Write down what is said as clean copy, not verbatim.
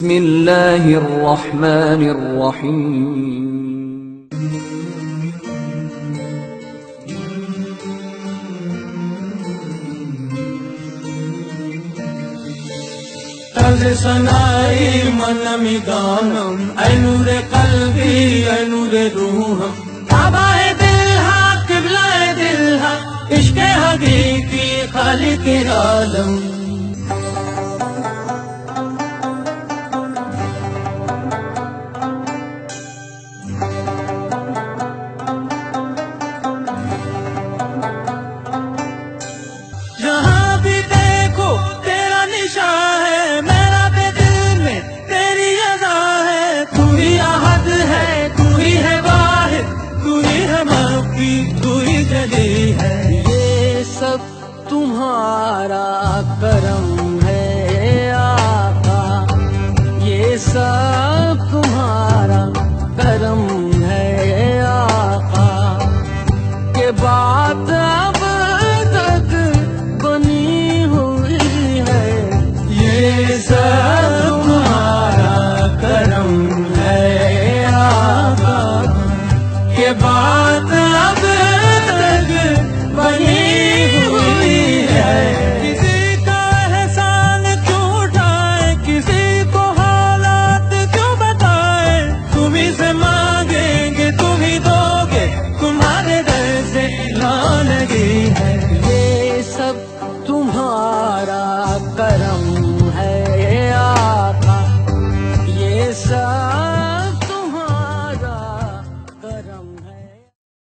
بسم اللہ الرحمن الرحیم طرز سنائی من میدانم اے نور قلبی اے نور روحم کعبہ دل ہاں قبلہ دل ہاں عشق حقیقی خالق عالم جہاں بھی دیکھو تیرا نشان ہے میرا بے دل میں تیری ادا ہے تو ہی احد ہے تو ہی ہے واحد تو ہی ہے مبکی تو ہی جلی ہے یہ سب تمہارا کرم ہے آقا یہ سب